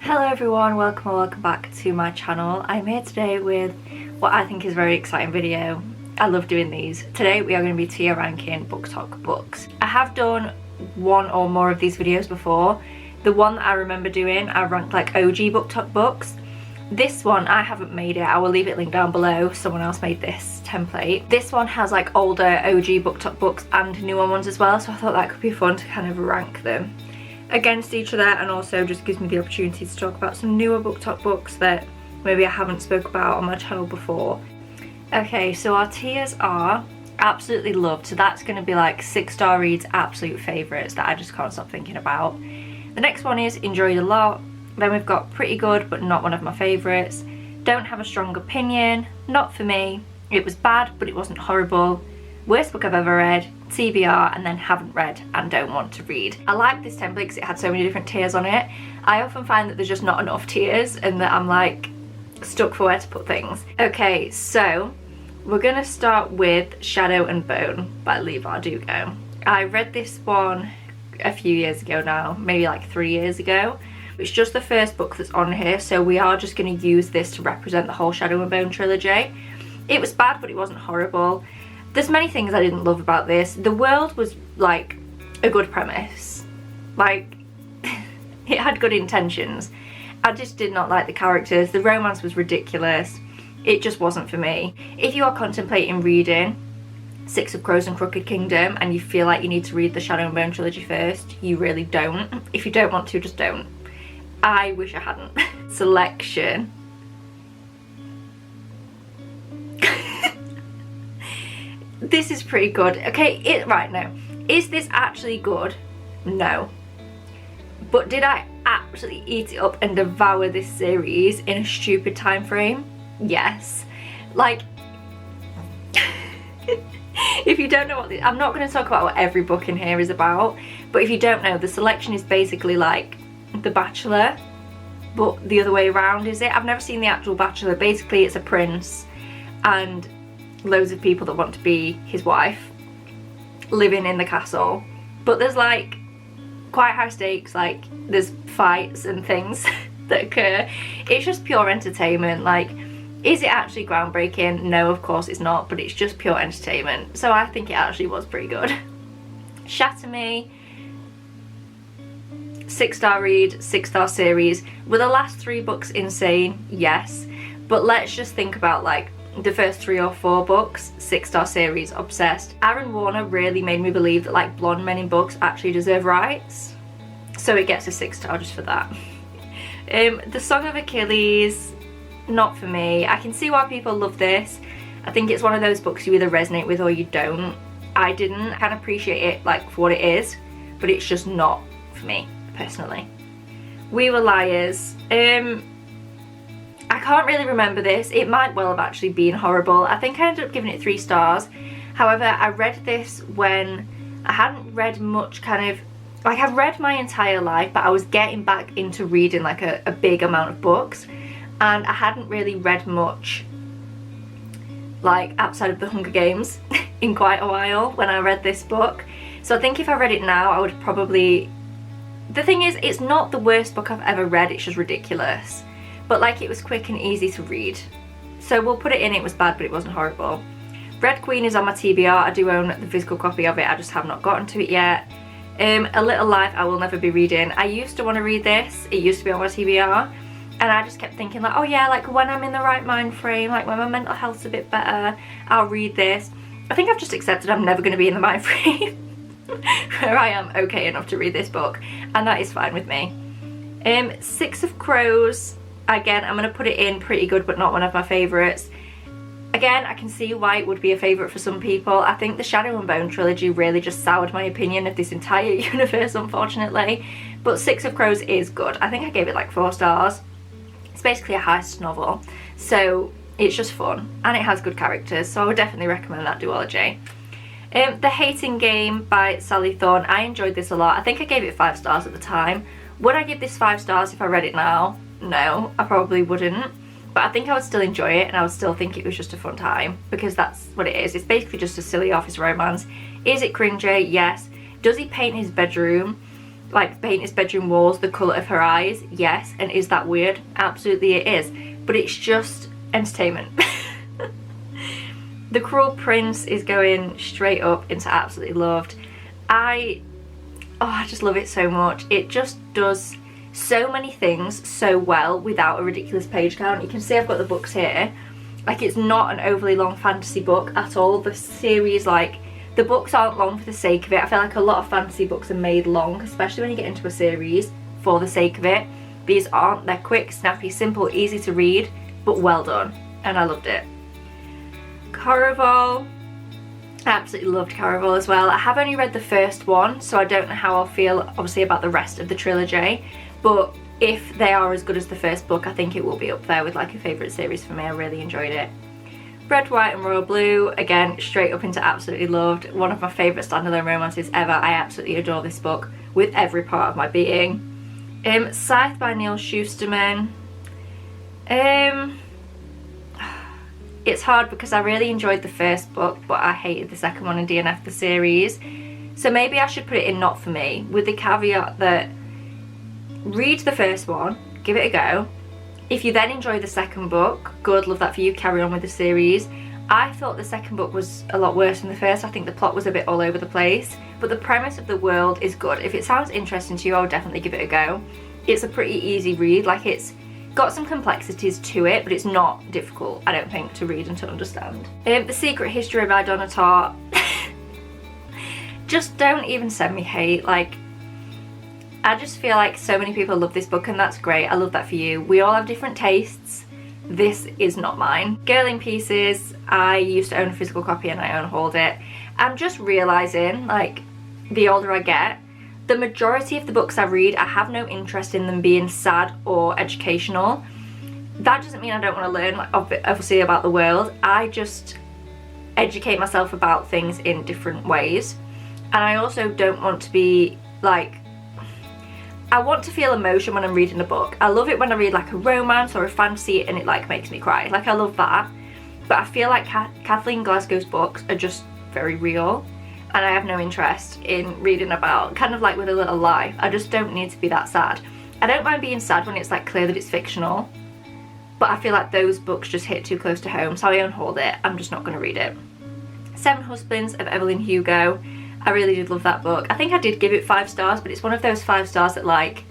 Hello everyone, welcome back to my channel. I'm here today with what I think is a very exciting video. I love doing these. Today we are going to be tier ranking booktok books. I have done one or more of these videos before. The one that I remember doing, I ranked like OG booktok books. This one, I haven't made it. I will leave it linked down below. Someone else made this template. This one has like older OG booktok books and newer ones as well, so I thought that could be fun to kind of rank them against each other, and also just gives me the opportunity to talk about some newer booktok books that maybe I haven't spoke about on my channel before. Okay, so our tiers are absolutely loved, so that's going to be like 6-star reads, absolute favourites that I just can't stop thinking about. The next one is enjoyed a lot. Then we've got pretty good but not one of my favourites, don't have a strong opinion, not for me, it was bad but it wasn't horrible, worst book I've ever read, TBR, and then haven't read and don't want to read. I like this template because it had so many different tiers on it. I often find that there's just not enough tiers and that I'm like stuck for where to put things. Okay, so we're gonna start with Shadow and Bone by Leigh Bardugo. I read this one a few years ago now, maybe like 3 years ago. It's just the first book that's on here, so we are just going to use this to represent the whole Shadow and Bone trilogy. It was bad but it wasn't horrible. There's many things I didn't love about this. The world was like a good premise. Like, it had good intentions. I just did not like the characters. The romance was ridiculous. It just wasn't for me. If you are contemplating reading Six of Crows and Crooked Kingdom and you feel like you need to read the Shadow and Bone trilogy first, you really don't. If you don't want to, just don't. I wish I hadn't. Selection. This is pretty good. Okay, right now, is this actually good? No. But did I actually eat it up and devour this series in a stupid time frame? Yes. Like, if you don't know what I'm not going to talk about what every book in here is about, but if you don't know, the selection is basically like The Bachelor, but the other way around, is it? I've never seen the actual Bachelor. Basically, it's a prince and loads of people that want to be his wife living in the castle, but there's like quite high stakes, like there's fights and things that occur. It's just pure entertainment. Like, is it actually groundbreaking? No, of course it's not, but it's just pure entertainment, so I think it actually was pretty good. Shatter Me, 6-star read, 6-star series. Were the last 3 books insane? Yes, but let's just think about like the first 3 or 4 books. 6-star series, obsessed. Aaron Warner really made me believe that like blonde men in books actually deserve rights, so it gets a 6-star just for that. The Song of Achilles, not for me. I can see why people love this. I think it's one of those books you either resonate with or you don't. I didn't. I can appreciate it like for what it is, but it's just not for me personally. We Were Liars. I can't really remember this. It might well have actually been horrible. I think I ended up giving it 3 stars. However, I read this when I hadn't read much, kind of like I've read my entire life, but I was getting back into reading like a big amount of books, and I hadn't really read much like outside of the Hunger Games in quite a while when I read this book. So I think if I read it now, I would probably... The thing is, it's not the worst book I've ever read, it's just ridiculous. But like, it was quick and easy to read, so we'll put it in. It was bad but it wasn't horrible. Red Queen is on my TBR. I do own the physical copy of it, I just have not gotten to it yet. A Little Life I will never be reading. I used to want to read this, it used to be on my TBR, and I just kept thinking like, oh yeah, like when I'm in the right mind frame, like when my mental health's a bit better, I'll read this. I think I've just accepted I'm never going to be in the mind frame where I am okay enough to read this book, and that is fine with me. Six of Crows, again, I'm going to put it in pretty good but not one of my favourites. Again, I can see why it would be a favourite for some people. I think the Shadow and Bone trilogy really just soured my opinion of this entire universe, unfortunately. But Six of Crows is good. I think I gave it like 4 stars. It's basically a heist novel, so it's just fun and it has good characters, so I would definitely recommend that duology. The Hating Game by Sally Thorne. I enjoyed this a lot. I think I gave it 5 stars at the time. Would I give this 5 stars if I read it now? No, I probably wouldn't, but I think I would still enjoy it and I would still think it was just a fun time, because that's what it is. It's basically just a silly office romance. Is it cringy? Yes. Does he paint his bedroom? like paint his bedroom walls the colour of her eyes? Yes. And is that weird? Absolutely it is. But it's just entertainment. The Cruel Prince is going straight up into absolutely loved. I just love it so much. It just does so many things so well without a ridiculous page count. You can see I've got the books here. Like, it's not an overly long fantasy book at all. The series, like, the books aren't long for the sake of it. I feel like a lot of fantasy books are made long, especially when you get into a series, for the sake of it. These aren't. They're quick, snappy, simple, easy to read, but well done. And I loved it. Caraval. I absolutely loved Caraval as well. I have only read the first one, so I don't know how I'll feel, obviously, about the rest of the trilogy. But if they are as good as the first book, I think it will be up there with like a favourite series for me. I really enjoyed it. Red, White and Royal Blue, again, straight up into absolutely loved. One of my favourite standalone romances ever. I absolutely adore this book with every part of my being. Scythe by Neil Shusterman. It's hard because I really enjoyed the first book, but I hated the second one in DNF the series. So maybe I should put it in not for me, with the caveat that read the first one, give it a go. If you then enjoy the second book, good, love that for you, carry on with the series. I thought the second book was a lot worse than the first. I think the plot was a bit all over the place, but the premise of the world is good. If it sounds interesting to you, I'll definitely give it a go. It's a pretty easy read. Like, it's got some complexities to it, but it's not difficult, I don't think, to read and to understand. The Secret History by Donna Tartt. Just don't even send me hate. Like, I just feel like so many people love this book, and that's great. I love that for you. We all have different tastes. This is not mine. Girl in Pieces. I used to own a physical copy and I hold it. I'm just realising, like, the older I get, the majority of the books I read, I have no interest in them being sad or educational. That doesn't mean I don't want to learn, like, obviously, about the world. I just educate myself about things in different ways. And I also don't want to be, like, I want to feel emotion when I'm reading a book. I love it when I read, like, a romance or a fantasy and it, like, makes me cry. Like, I love that. But I feel like Kathleen Glasgow's books are just very real. And I have no interest in reading about, kind of like With a Little Lie. I just don't need to be that sad. I don't mind being sad when it's, like, clear that it's fictional. But I feel like those books just hit too close to home, so I unhold it. I'm just not going to read it. Seven Husbands of Evelyn Hugo. I really did love that book. I think I did give it 5 stars, but it's one of those 5 stars that, like,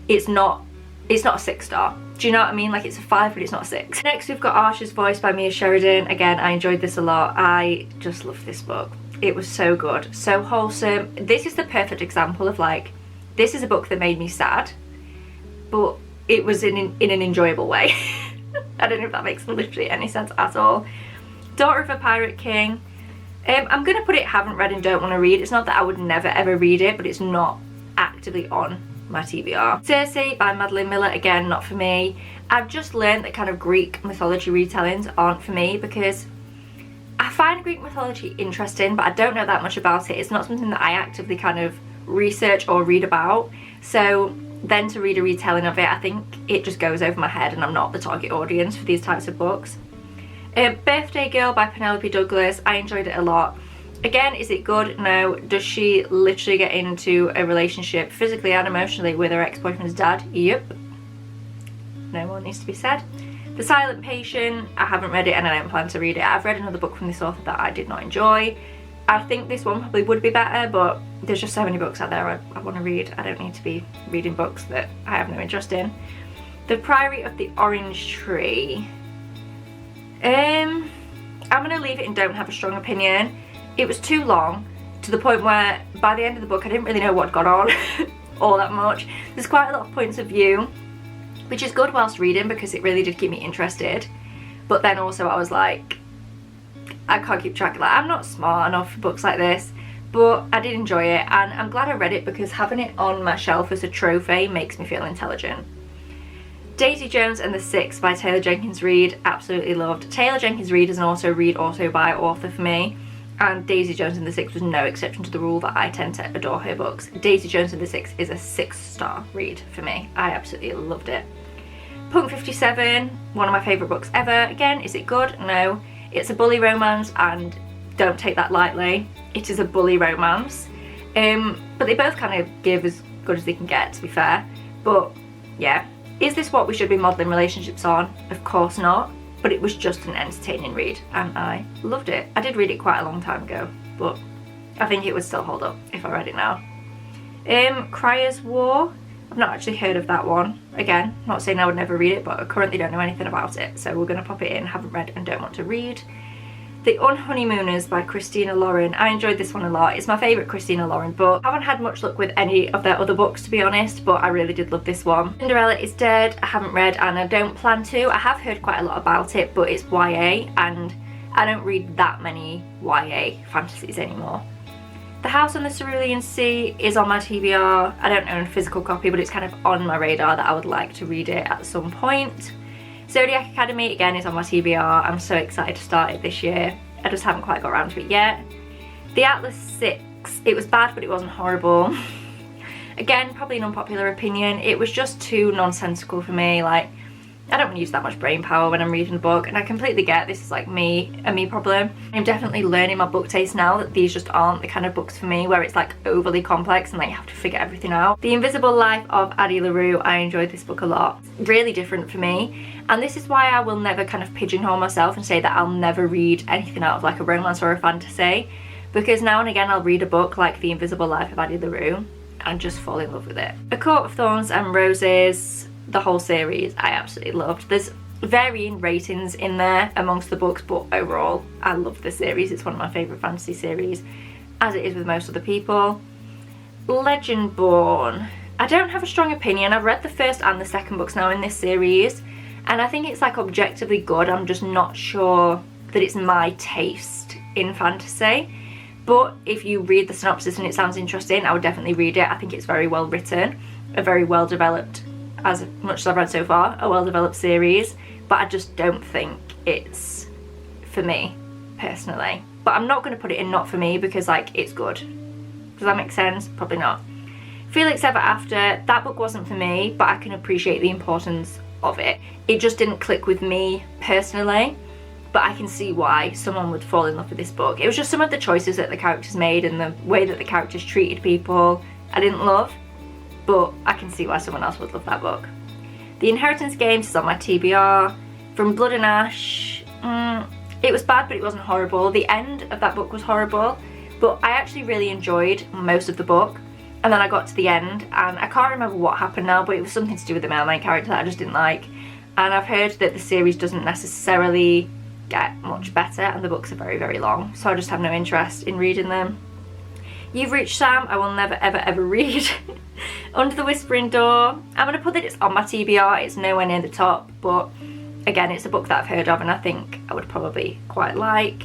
it's not a 6 star. Do you know what I mean? Like, it's a 5, but it's not a 6. Next, we've got Arsha's Voice by Mia Sheridan. Again, I enjoyed this a lot. I just love this book. It was so good, so wholesome. This is the perfect example of, like, this is a book that made me sad, but it was in an enjoyable way. I don't know if that makes literally any sense at all. Daughter of a Pirate King. I'm going to put it haven't read and don't want to read. It's not that I would never ever read it, but it's not actively on my TBR. Circe by Madeline Miller. Again, not for me. I've just learned that kind of Greek mythology retellings aren't for me, because I find Greek mythology interesting, but I don't know that much about it. It's not something that I actively kind of research or read about. So then to read a retelling of it, I think it just goes over my head and I'm not the target audience for these types of books. Birthday Girl by Penelope Douglas. I enjoyed it a lot. Again, is it good? No. Does she literally get into a relationship physically and emotionally with her ex-boyfriend's dad? Yep. No more needs to be said. The Silent Patient. I haven't read it and I don't plan to read it. I've read another book from this author that I did not enjoy. I think this one probably would be better, but there's just so many books out there I want to read. I don't need to be reading books that I have no interest in. The Priory of the Orange Tree. I'm going to leave it and don't have a strong opinion. It was too long, to the point where by the end of the book I didn't really know what got on all that much. There's quite a lot of points of view, which is good whilst reading because it really did keep me interested. But then also I was like, I can't keep track of that. I'm not smart enough for books like this, but I did enjoy it and I'm glad I read it because having it on my shelf as a trophy makes me feel intelligent. Daisy Jones and the Six by Taylor Jenkins Reid. Absolutely loved. Taylor Jenkins Reid is an auto-read, auto-buy author for me, and Daisy Jones and the Six was no exception to the rule that I tend to adore her books. Daisy Jones and the Six is a 6-star read for me. I absolutely loved it. Punk 57, one of my favourite books ever. Again, is it good? No. It's a bully romance, and don't take that lightly. It is a bully romance. But they both kind of give as good as they can get, to be fair. But yeah, is this what we should be modelling relationships on? Of course not, but it was just an entertaining read and I loved it. I did read it quite a long time ago, but I think it would still hold up if I read it now. Cryer's War, I've not actually heard of that one. Again, not saying I would never read it, but I currently don't know anything about it, so we're going to pop it in. Haven't read and don't want to read. The Unhoneymooners by Christina Lauren. I enjoyed this one a lot. It's my favourite Christina Lauren book. I haven't had much luck with any of their other books, to be honest, but I really did love this one. Cinderella is Dead. I haven't read and I don't plan to. I have heard quite a lot about it, but it's YA and I don't read that many YA fantasies anymore. The House on the Cerulean Sea is on my TBR. I don't own a physical copy, but it's kind of on my radar that I would like to read it at some point. Zodiac Academy, again, is on my TBR. I'm so excited to start it this year. I just haven't quite got around to it yet. The Atlas 6, it was bad, but it wasn't horrible. Again, probably an unpopular opinion. It was just too nonsensical for me. Like, I don't want to use that much brain power when I'm reading a book, and I completely get this is like a me problem. I'm definitely learning my book taste now that these just aren't the kind of books for me where it's like overly complex and like you have to figure everything out. The Invisible Life of Addie LaRue, I enjoyed this book a lot. Really different for me, and this is why I will never kind of pigeonhole myself and say that I'll never read anything out of like a romance or a fantasy, because now and again I'll read a book like The Invisible Life of Addie LaRue and just fall in love with it. A Court of Thorns and Roses, the whole series I absolutely loved. There's varying ratings in there amongst the books, but overall I love the series. It's one of my favourite fantasy series, as it is with most other people. Legendborn, I don't have a strong opinion. I've read the first and the second books now in this series and I think it's like objectively good. I'm just not sure that it's my taste in fantasy, but if you read the synopsis and it sounds interesting, I would definitely read it. I think it's very well written, a very well developed, as much as I've read so far, a well-developed series, but I just don't think it's for me, personally. But I'm not going to put it in not for me because, like, it's good. Does that make sense? Probably not. Felix Ever After, that book wasn't for me, but I can appreciate the importance of it. It just didn't click with me, personally, but I can see why someone would fall in love with this book. It was just some of the choices that the characters made and the way that the characters treated people I didn't love. But I can see why someone else would love that book. The Inheritance Games is on my TBR. From Blood and Ash, it was bad, but it wasn't horrible. The end of that book was horrible, but I actually really enjoyed most of the book. And then I got to the end, and I can't remember what happened now, but it was something to do with the main character that I just didn't like. And I've heard that the series doesn't necessarily get much better, and the books are very, very long, so I just have no interest in reading them. You've Reached Sam, I will never, ever, ever read. Under the Whispering Door, I'm going to put that it's on my TBR. It's nowhere near the top, but again, it's a book that I've heard of and I think I would probably quite like.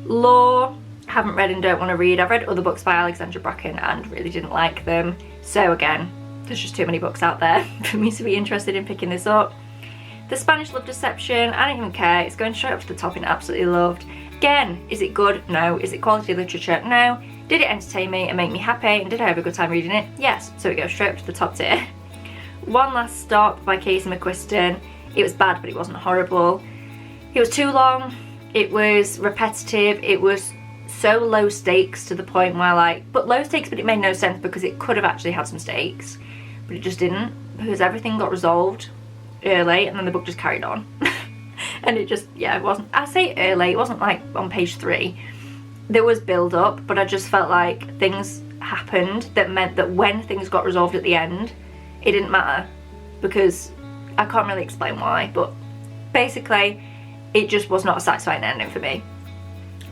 Law, haven't read and don't want to read. I've read other books by Alexandra Bracken and really didn't like them. So again, there's just too many books out there for me to be interested in picking this up. The Spanish Love Deception, I don't even care. It's going straight up to the top and absolutely loved. Again, is it good? No. Is it quality literature? No. Did it entertain me and make me happy, and did I have a good time reading it? Yes, so it goes straight up to the top tier. One Last Stop by Casey McQuiston. It was bad, but it wasn't horrible. It was too long, it was repetitive, it was so low stakes to the point where but low stakes, but it made no sense because it could have actually had some stakes, but it just didn't, because everything got resolved early and then the book just carried on. And it just, yeah, it wasn't, I say early, it wasn't like on page 3. There was build up, but I just felt like things happened that meant that when things got resolved at the end, it didn't matter, because I can't really explain why, but basically it just was not a satisfying ending for me.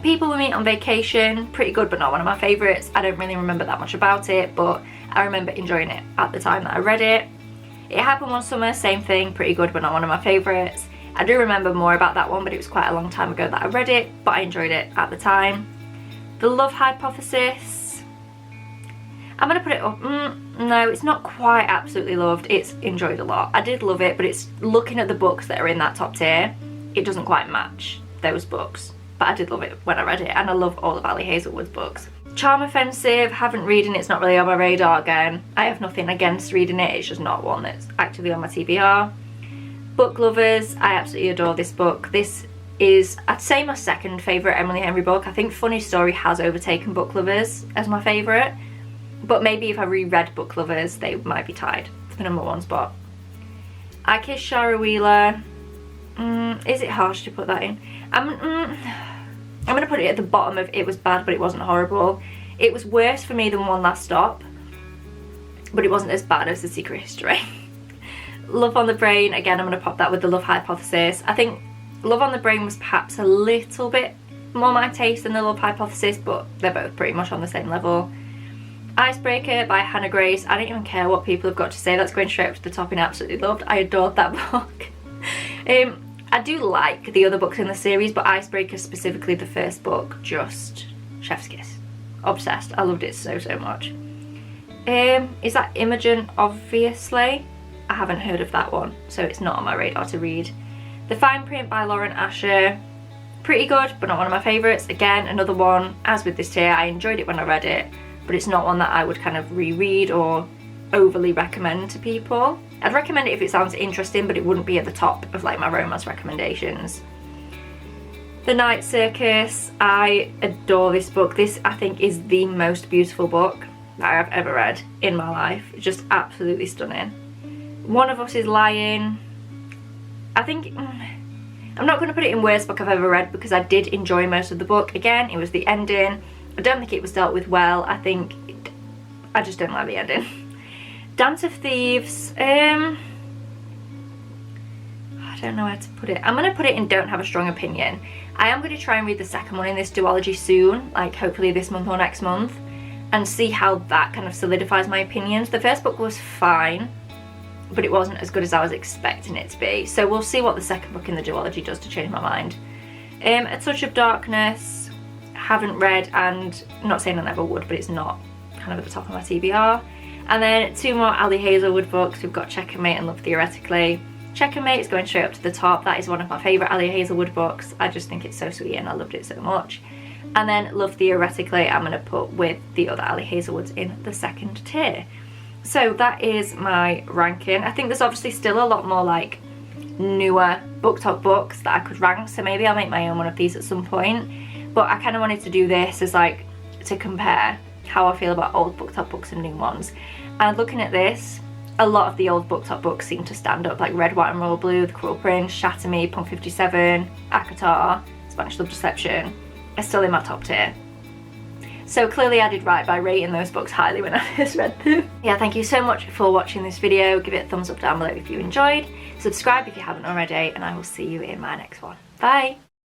People We Meet on Vacation, pretty good but not one of my favourites. I don't really remember that much about it, but I remember enjoying it at the time that I read it. It Happened One Summer, same thing, pretty good but not one of my favourites. I do remember more about that one, but it was quite a long time ago that I read it, but I enjoyed it at the time. The Love Hypothesis, I'm going to put it up, no, it's not quite absolutely loved, it's enjoyed a lot. I did love it, but it's looking at the books that are in that top tier, it doesn't quite match those books. But I did love it when I read it, and I love all of Ali Hazelwood's books. Charm Offensive, haven't read it, it's not really on my radar again. I have nothing against reading it, it's just not one that's actively on my TBR. Book Lovers, I absolutely adore this book. This is, I'd say, my second favourite Emily Henry book. I think Funny Story has overtaken Book Lovers as my favourite, but maybe if I reread Book Lovers, they might be tied for the #1 spot. I Kissed Shara Wheeler. Is it harsh to put that in? I'm going to put it at the bottom of it was bad, but it wasn't horrible. It was worse for me than One Last Stop, but it wasn't as bad as The Secret History. Love on the Brain, again, I'm going to pop that with The Love Hypothesis. I think Love on the Brain was perhaps a little bit more my taste than The Love Hypothesis, but they're both pretty much on the same level. Icebreaker by Hannah Grace. I don't even care what people have got to say, that's going straight up to the top and absolutely loved. I adored that book. I do like the other books in the series, but Icebreaker, specifically the first book, just chef's kiss. Obsessed. I loved it so much. Is that Imogen? Obviously. I haven't heard of that one, so it's not on my radar to read. The Fine Print by Lauren Asher. Pretty good, but not one of my favourites. Again, another one, as with this tier, I enjoyed it when I read it, but it's not one that I would kind of reread or overly recommend to people. I'd recommend it if it sounds interesting, but it wouldn't be at the top of like my romance recommendations. The Night Circus. I adore this book. This, I think, is the most beautiful book that I've ever read in my life. It's just absolutely stunning. One of Us is Lying. I think, I'm not going to put it in worst book I've ever read because I did enjoy most of the book. Again, it was the ending. I don't think it was dealt with well. I just don't like the ending. Dance of Thieves. I don't know where to put it. I'm going to put it in don't have a strong opinion. I am going to try and read the second one in this duology soon, like hopefully this month or next month, and see how that kind of solidifies my opinions. The first book was fine, but it wasn't as good as I was expecting it to be. So we'll see what the second book in the duology does to change my mind. A Touch of Darkness, haven't read, and I'm not saying I never would, but it's not kind of at the top of my TBR. And then 2 more Ali Hazelwood books. We've got Checkmate and Love Theoretically. Checkmate is going straight up to the top. That is one of my favourite Ali Hazelwood books. I just think it's so sweet and I loved it so much. And then Love Theoretically I'm going to put with the other Ali Hazelwoods in the second tier. So that is my ranking. I think there's obviously still a lot more like newer BookTok books that I could rank, so maybe I'll make my own one of these at some point. But I kind of wanted to do this as like to compare how I feel about old BookTok books and new ones. And looking at this, a lot of the old BookTok books seem to stand up, like Red, White and Royal Blue, The Cruel Prince, Shatter Me, Punk 57, ACOTAR, Spanish Love Deception are still in my top tier. So clearly I did right by rating those books highly when I first read them. Yeah, thank you so much for watching this video. Give it a thumbs up down below if you enjoyed. Subscribe if you haven't already, and I will see you in my next one. Bye!